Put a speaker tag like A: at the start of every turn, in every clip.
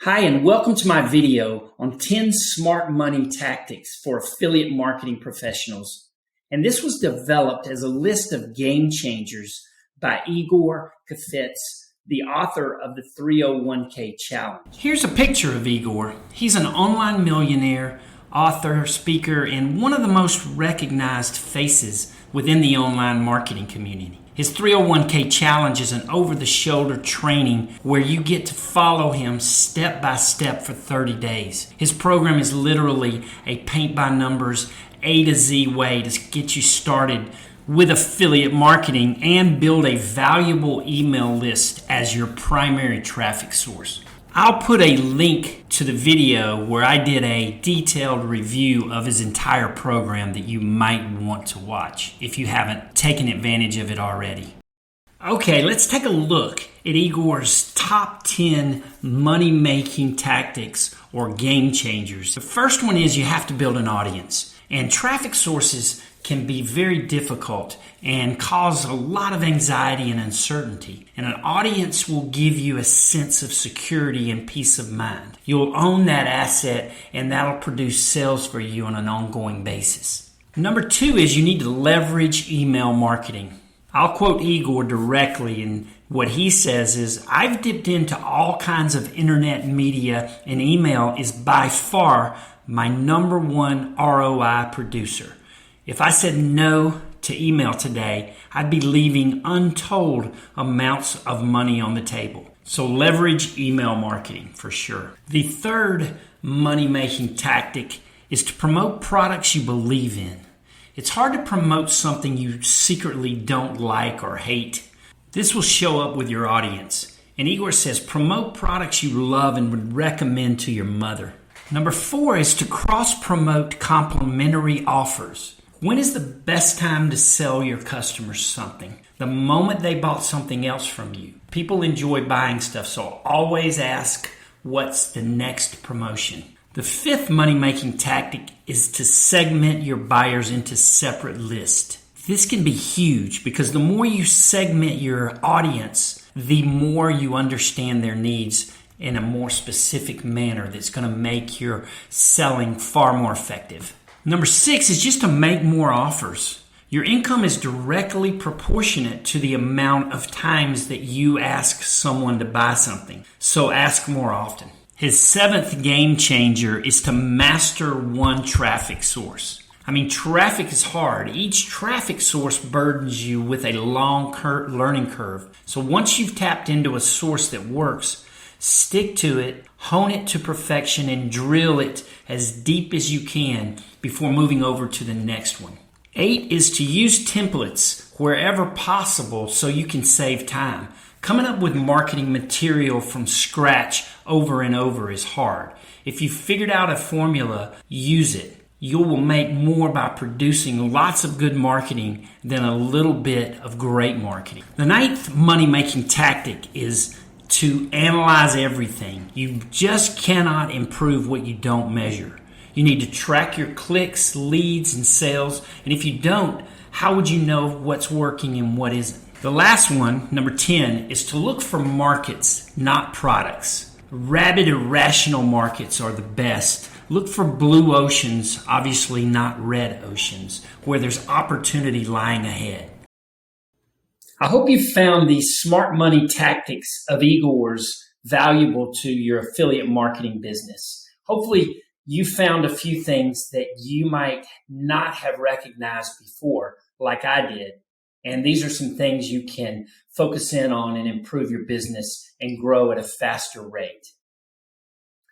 A: Hi, and welcome to my video on 10 smart money tactics for affiliate marketing professionals. And this was developed as a list of game changers by Igor Kheifets, the author of the 301k Challenge. Here's a picture of Igor. He's an online millionaire, author, speaker, and one of the most recognized faces within the online marketing community. His 301k Challenge is an over-the-shoulder training where you get to follow him step by step for 30 days. His program is literally a paint-by-numbers, A to Z way to get you started with affiliate marketing and build a valuable email list as your primary traffic source. I'll put a link to the video where I did a detailed review of his entire program that you might want to watch if you haven't taken advantage of it already. Okay, let's take a look at Igor's top 10 money-making tactics or game changers. The first one is you have to build an audience. And traffic sources can be very difficult and cause a lot of anxiety and uncertainty. And an audience will give you a sense of security and peace of mind. You'll own that asset and that'll produce sales for you on an ongoing basis. Number 2 is you need to leverage email marketing. I'll quote Igor directly, and what he says is, I've dipped into all kinds of internet media, and email is by far my number one ROI producer. If I said no to email today, I'd be leaving untold amounts of money on the table. So leverage email marketing for sure. The third money-making tactic is to promote products you believe in. It's hard to promote something you secretly don't like or hate. This will show up with your audience. And Igor says promote products you love and would recommend to your mother. Number 4 is to cross-promote complementary offers. When is the best time to sell your customers something? The moment they bought something else from you. People enjoy buying stuff, so always ask, what's the next promotion? The 5th money-making tactic is to segment your buyers into separate lists. This can be huge because the more you segment your audience, the more you understand their needs in a more specific manner that's going to make your selling far more effective. Number 6 is just to make more offers. Your income is directly proportionate to the amount of times that you ask someone to buy something. So ask more often. His 7th game changer is to master one traffic source. Traffic is hard. Each traffic source burdens you with a long learning curve. So once you've tapped into a source that works, stick to it, hone it to perfection, and drill it as deep as you can before moving over to the next one. 8 is to use templates wherever possible so you can save time. Coming up with marketing material from scratch over and over is hard. If you've figured out a formula, use it. You will make more by producing lots of good marketing than a little bit of great marketing. The 9th money-making tactic is to analyze everything. You just cannot improve what you don't measure. You need to track your clicks, leads, and sales. And if you don't, how would you know what's working and what isn't? The last one, number 10, is to look for markets, not products. Rabid, irrational markets are the best. Look for blue oceans, obviously not red oceans, where there's opportunity lying ahead. I hope you found these smart money tactics of Igor's valuable to your affiliate marketing business. Hopefully you found a few things that you might not have recognized before, like I did. And these are some things you can focus in on and improve your business and grow at a faster rate.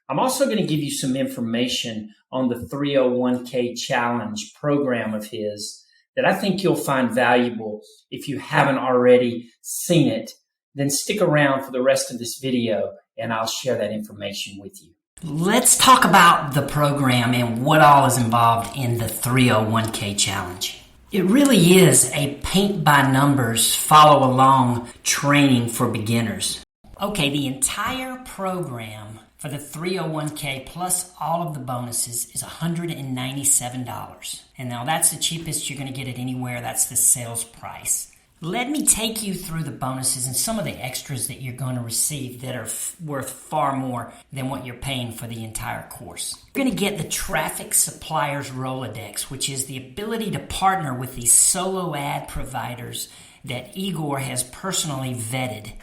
A: I'm also going to give you some information on the 301k Challenge program of his that I think you'll find valuable. If you haven't already seen it, then stick around for the rest of this video and I'll share that information with you. Let's talk about the program and what all is involved in the 301k Challenge. It really is a paint-by-numbers, follow-along training for beginners. Okay, the entire program for the 301k plus all of the bonuses is $197. And now that's the cheapest you're going to get it anywhere. That's the sales price. Let me take you through the bonuses and some of the extras that you're going to receive that are worth far more than what you're paying for the entire course. You're going to get the Traffic Suppliers Rolodex, which is the ability to partner with these solo ad providers that Igor has personally vetted.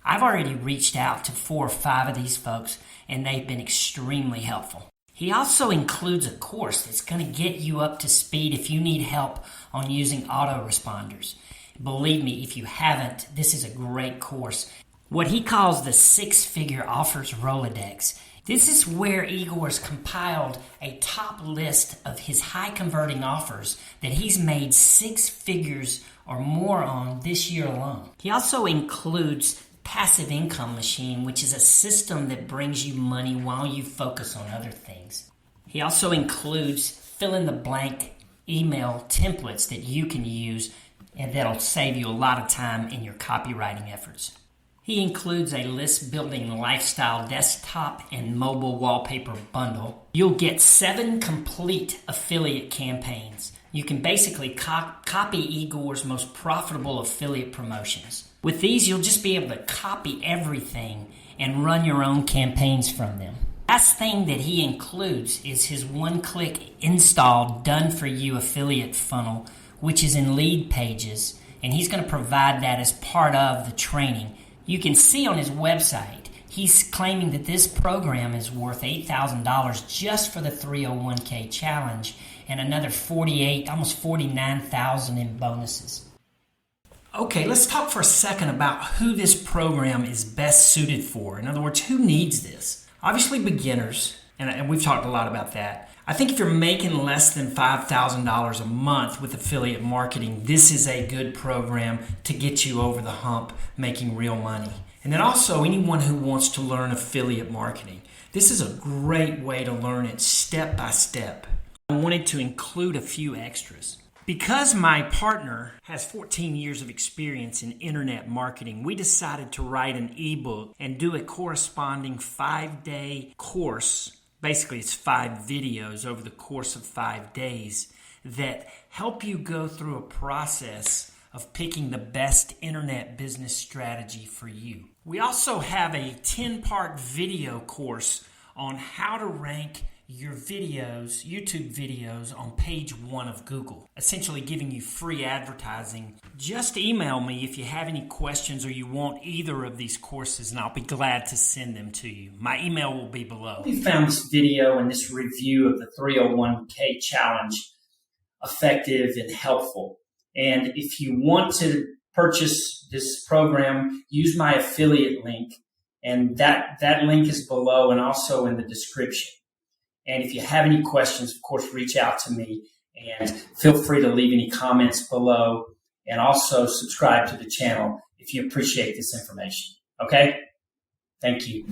A: I've already reached out to 4 or 5 of these folks, and they've been extremely helpful. He also includes a course that's going to get you up to speed if you need help on using autoresponders. Believe me, if you haven't, this is a great course. What he calls the 6-figure offers Rolodex. This is where Igor's compiled a top list of his high converting offers that he's made 6 figures or more on this year alone. He also includes Passive Income Machine, which is a system that brings you money while you focus on other things. He also includes fill-in-the-blank email templates that you can use and that'll save you a lot of time in your copywriting efforts. He includes a list-building lifestyle desktop and mobile wallpaper bundle. You'll get 7 complete affiliate campaigns. You can basically copy Igor's most profitable affiliate promotions. With these, you'll just be able to copy everything and run your own campaigns from them. Last thing that he includes is his one-click install done-for-you affiliate funnel, which is in Lead Pages, and he's going to provide that as part of the training. You can see on his website, he's claiming that this program is worth $8,000 just for the 301k challenge and another almost $49,000 in bonuses. Okay, let's talk for a second about who this program is best suited for. In other words, who needs this? Obviously beginners, and we've talked a lot about that. I think if you're making less than $5,000 a month with affiliate marketing, this is a good program to get you over the hump making real money. And then also anyone who wants to learn affiliate marketing. This is a great way to learn it step by step. I wanted to include a few extras. Because my partner has 14 years of experience in internet marketing, we decided to write an ebook and do a corresponding 5-day course. Basically, it's 5 videos over the course of 5 days that help you go through a process of picking the best internet business strategy for you. We also have a 10-part video course on how to rank your videos, YouTube videos, on page 1 of Google, essentially giving you free advertising. Just email me if you have any questions or you want either of these courses, and I'll be glad to send them to you. My email will be below. We found this video and this review of the 301k challenge effective and helpful. And if you want to purchase this program, use my affiliate link, and that link is below and also in the description. And if you have any questions, of course, reach out to me, and feel free to leave any comments below, and also subscribe to the channel if you appreciate this information. Okay? Thank you.